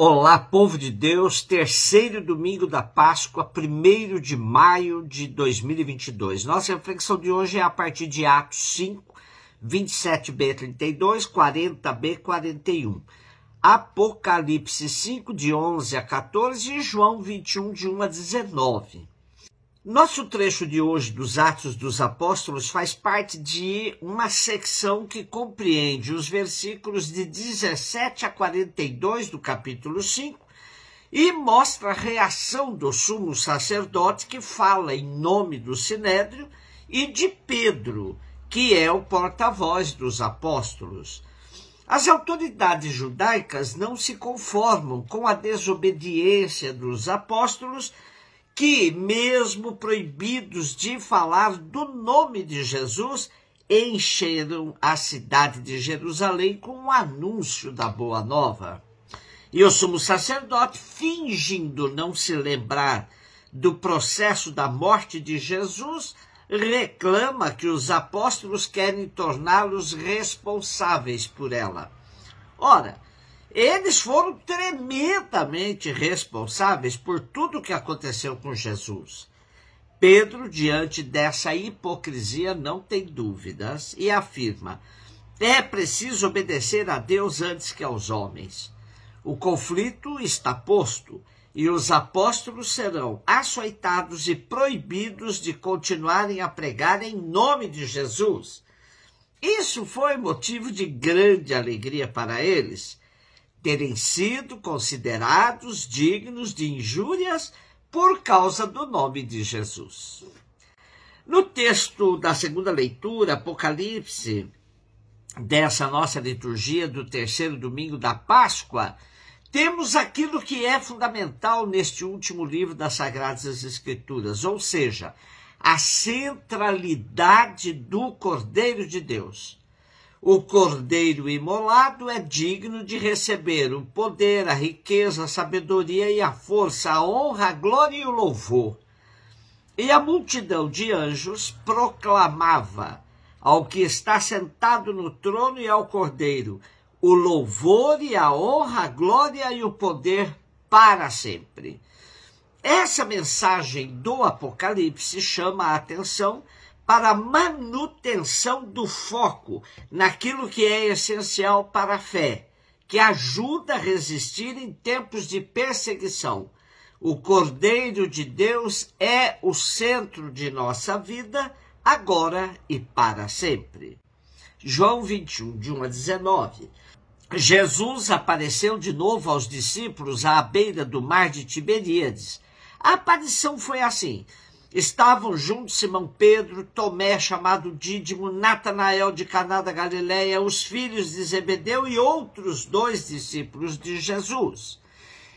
Olá, povo de Deus, terceiro domingo da Páscoa, 1º de maio de 2022. Nossa reflexão de hoje é a partir de Atos 5, 27b, 32, 40b, 41. Apocalipse 5, de 11 a 14 e João 21, de 1 a 19. Nosso trecho de hoje dos Atos dos Apóstolos faz parte de uma secção que compreende os versículos de 17 a 42 do capítulo 5 e mostra a reação do sumo sacerdote que fala em nome do Sinédrio e de Pedro, que é o porta-voz dos apóstolos. As autoridades judaicas não se conformam com a desobediência dos apóstolos que, mesmo proibidos de falar do nome de Jesus, encheram a cidade de Jerusalém com o anúncio da Boa Nova. E o sumo sacerdote, fingindo não se lembrar do processo da morte de Jesus, reclama que os apóstolos querem torná-los responsáveis por ela. Ora, eles foram tremendamente responsáveis por tudo o que aconteceu com Jesus. Pedro, diante dessa hipocrisia, não tem dúvidas e afirma: é preciso obedecer a Deus antes que aos homens. O conflito está posto e os apóstolos serão açoitados e proibidos de continuarem a pregar em nome de Jesus. Isso foi motivo de grande alegria para eles, terem sido considerados dignos de injúrias por causa do nome de Jesus. No texto da segunda leitura, Apocalipse, dessa nossa liturgia do terceiro domingo da Páscoa, temos aquilo que é fundamental neste último livro das Sagradas Escrituras, ou seja, a centralidade do Cordeiro de Deus. O Cordeiro imolado é digno de receber o poder, a riqueza, a sabedoria e a força, a honra, a glória e o louvor. E a multidão de anjos proclamava ao que está sentado no trono e ao Cordeiro o louvor e a honra, a glória e o poder para sempre. Essa mensagem do Apocalipse chama a atenção para a manutenção do foco naquilo que é essencial para a fé, que ajuda a resistir em tempos de perseguição. O Cordeiro de Deus é o centro de nossa vida, agora e para sempre. João 21, de 1 a 19. Jesus apareceu de novo aos discípulos à beira do mar de Tiberíades. A aparição foi assim: estavam juntos Simão Pedro, Tomé, chamado Dídimo, Natanael de Caná da Galileia, os filhos de Zebedeu e outros 2 discípulos de Jesus.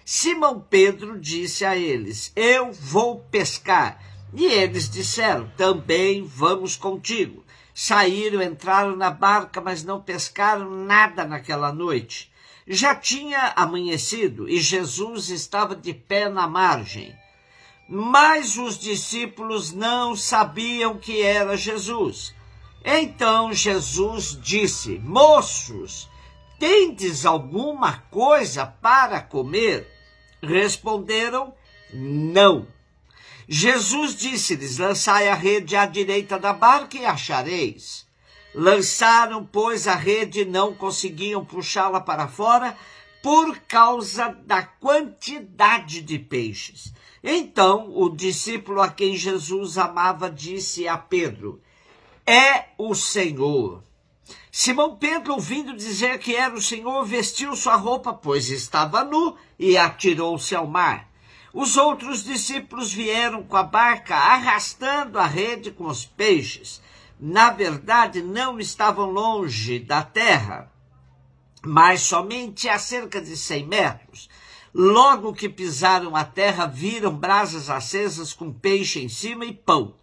Simão Pedro disse a eles: eu vou pescar. E eles disseram: também vamos contigo. Saíram, entraram na barca, mas não pescaram nada naquela noite. Já tinha amanhecido e Jesus estava de pé na margem. Mas os discípulos não sabiam que era Jesus. Então Jesus disse: moços, tendes alguma coisa para comer? Responderam: não. Jesus disse-lhes: lançai a rede à direita da barca e achareis. Lançaram, pois, a rede e não conseguiam puxá-la para fora por causa da quantidade de peixes. Então o discípulo a quem Jesus amava disse a Pedro: é o Senhor. Simão Pedro, ouvindo dizer que era o Senhor, vestiu sua roupa, pois estava nu, e atirou-se ao mar. Os outros discípulos vieram com a barca, arrastando a rede com os peixes. Na verdade, não estavam longe da terra, mas somente a cerca de 100 metros. Logo que pisaram a terra, viram brasas acesas com peixe em cima e pão.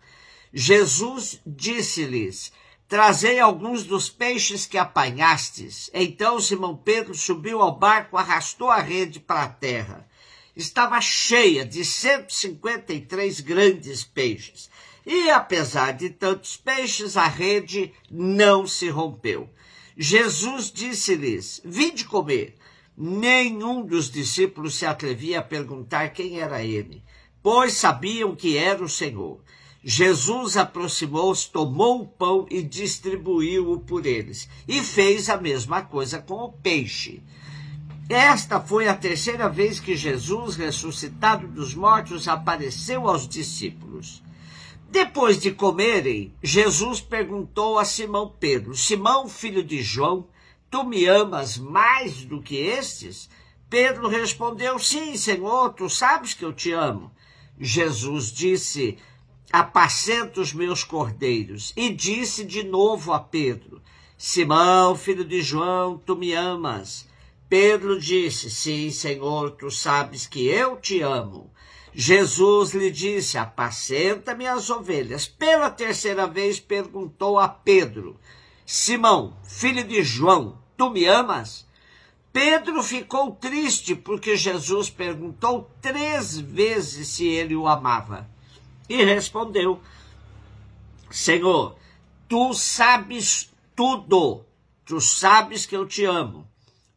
Jesus disse-lhes: trazei alguns dos peixes que apanhastes. Então Simão Pedro subiu ao barco, arrastou a rede para a terra. Estava cheia de 153 grandes peixes. E apesar de tantos peixes, a rede não se rompeu. Jesus disse-lhes: vinde comer. Nenhum dos discípulos se atrevia a perguntar quem era ele, pois sabiam que era o Senhor. Jesus aproximou-se, tomou o pão e distribuiu-o por eles, e fez a mesma coisa com o peixe. Esta foi a terceira vez que Jesus, ressuscitado dos mortos, apareceu aos discípulos. Depois de comerem, Jesus perguntou a Simão Pedro: Simão, filho de João, tu me amas mais do que estes? Pedro respondeu: sim, Senhor, tu sabes que eu te amo. Jesus disse: apacenta os meus cordeiros. E disse de novo a Pedro: Simão, filho de João, tu me amas? Pedro disse: sim, Senhor, tu sabes que eu te amo. Jesus lhe disse: apacenta minhas ovelhas. Pela terceira vez perguntou a Pedro: Simão, filho de João, tu me amas? Pedro ficou triste porque Jesus perguntou 3 vezes se ele o amava. E respondeu: Senhor, tu sabes tudo, tu sabes que eu te amo.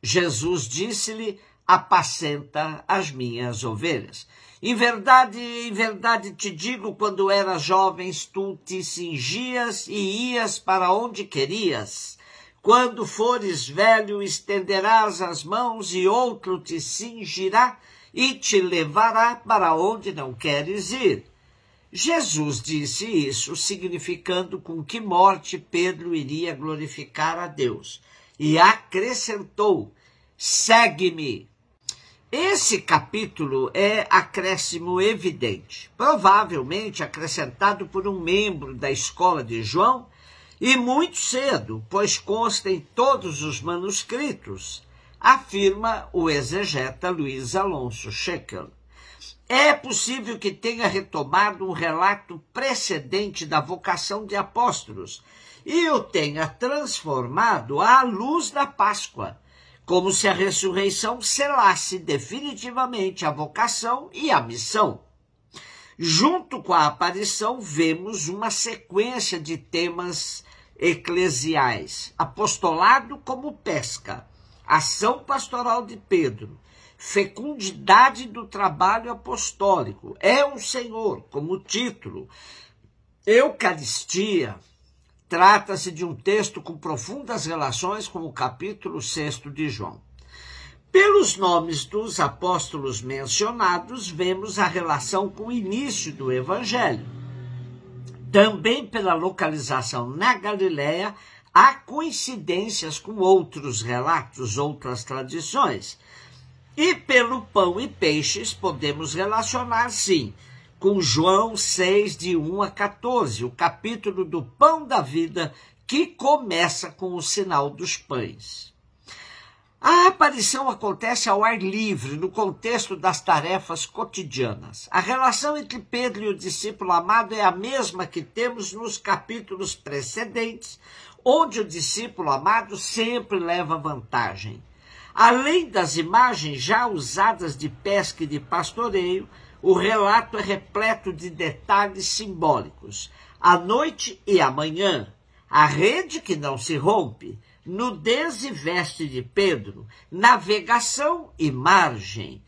Jesus disse-lhe: apacenta as minhas ovelhas. Em verdade te digo, quando eras jovem, tu te cingias e ias para onde querias. Quando fores velho, estenderás as mãos e outro te cingirá e te levará para onde não queres ir. Jesus disse isso, significando com que morte Pedro iria glorificar a Deus. E acrescentou: segue-me. Esse capítulo é acréscimo evidente, provavelmente acrescentado por um membro da escola de João, e muito cedo, pois consta em todos os manuscritos, afirma o exegeta Luiz Alonso Scheckel. É possível que tenha retomado um relato precedente da vocação de apóstolos e o tenha transformado à luz da Páscoa, como se a ressurreição selasse definitivamente a vocação e a missão. Junto com a aparição, vemos uma sequência de temas eclesiais: apostolado como pesca, ação pastoral de Pedro, fecundidade do trabalho apostólico, é o Senhor como título, Eucaristia. Trata-se de um texto com profundas relações com o capítulo 6 de João. Pelos nomes dos apóstolos mencionados, vemos a relação com o início do Evangelho. Também pela localização na Galileia, há coincidências com outros relatos, outras tradições. E pelo pão e peixes, podemos relacionar, sim, com João 6, de 1 a 14, o capítulo do pão da vida, que começa com o sinal dos pães. A aparição acontece ao ar livre, no contexto das tarefas cotidianas. A relação entre Pedro e o discípulo amado é a mesma que temos nos capítulos precedentes, onde o discípulo amado sempre leva vantagem. Além das imagens já usadas de pesca e de pastoreio, o relato é repleto de detalhes simbólicos. A noite e a manhã, a rede que não se rompe, nudez e veste de Pedro, navegação e margem.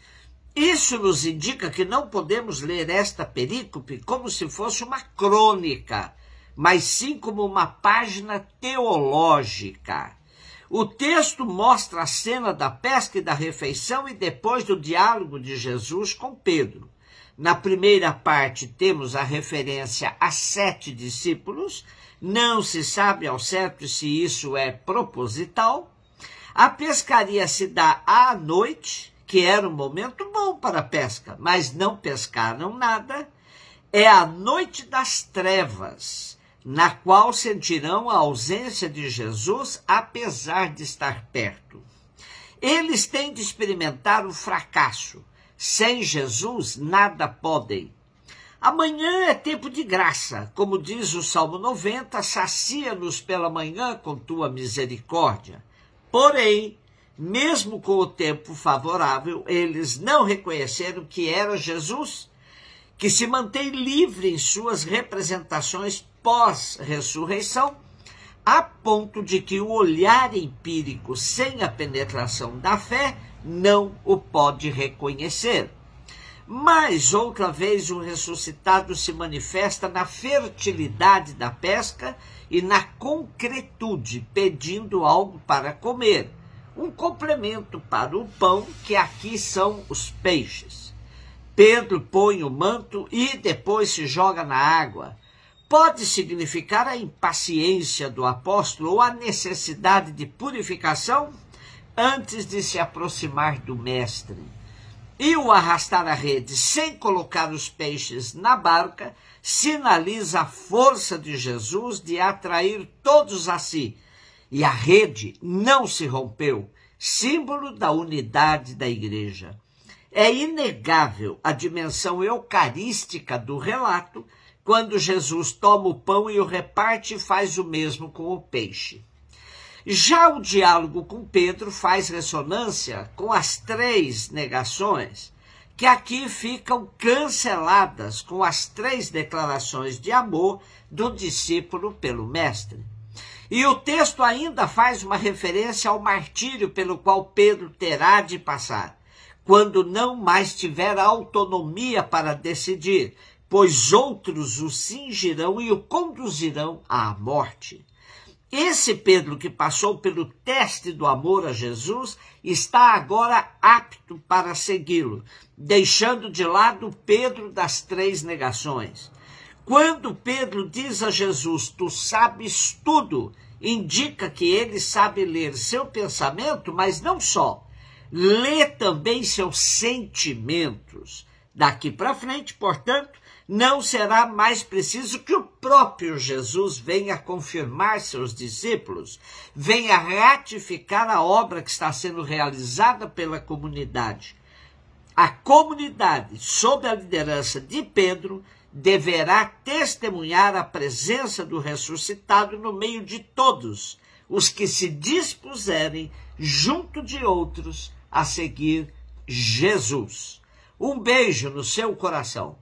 Isso nos indica que não podemos ler esta perícope como se fosse uma crônica, mas sim como uma página teológica. O texto mostra a cena da pesca e da refeição e depois do diálogo de Jesus com Pedro. Na primeira parte temos a referência a 7 discípulos, não se sabe ao certo se isso é proposital. A pescaria se dá à noite, que era um momento bom para a pesca, mas não pescaram nada. É a noite das trevas, na qual sentirão a ausência de Jesus, apesar de estar perto. Eles têm de experimentar o fracasso. Sem Jesus, nada podem. Amanhã é tempo de graça, como diz o Salmo 90, sacia-nos pela manhã com tua misericórdia. Porém, mesmo com o tempo favorável, eles não reconheceram que era Jesus, que se mantém livre em suas representações pós-ressurreição, a ponto de que o olhar empírico sem a penetração da fé não o pode reconhecer. Mas, outra vez, o ressuscitado se manifesta na fertilidade da pesca e na concretude, pedindo algo para comer, um complemento para o pão, que aqui são os peixes. Pedro põe o manto e depois se joga na água. Pode significar a impaciência do apóstolo ou a necessidade de purificação antes de se aproximar do mestre. E o arrastar a rede sem colocar os peixes na barca sinaliza a força de Jesus de atrair todos a si. E a rede não se rompeu, símbolo da unidade da igreja. É inegável a dimensão eucarística do relato, quando Jesus toma o pão e o reparte e faz o mesmo com o peixe. Já o diálogo com Pedro faz ressonância com as 3 negações, que aqui ficam canceladas com as 3 declarações de amor do discípulo pelo mestre. E o texto ainda faz uma referência ao martírio pelo qual Pedro terá de passar, quando não mais tiver autonomia para decidir, pois outros o cingirão e o conduzirão à morte. Esse Pedro que passou pelo teste do amor a Jesus está agora apto para segui-lo, deixando de lado Pedro das 3 negações. Quando Pedro diz a Jesus, tu sabes tudo, indica que ele sabe ler seu pensamento, mas não só, lê também seus sentimentos. Daqui para frente, portanto, não será mais preciso que o próprio Jesus venha confirmar seus discípulos, venha ratificar a obra que está sendo realizada pela comunidade. A comunidade, sob a liderança de Pedro, deverá testemunhar a presença do ressuscitado no meio de todos os que se dispuserem, junto de outros, a seguir Jesus. Um beijo no seu coração.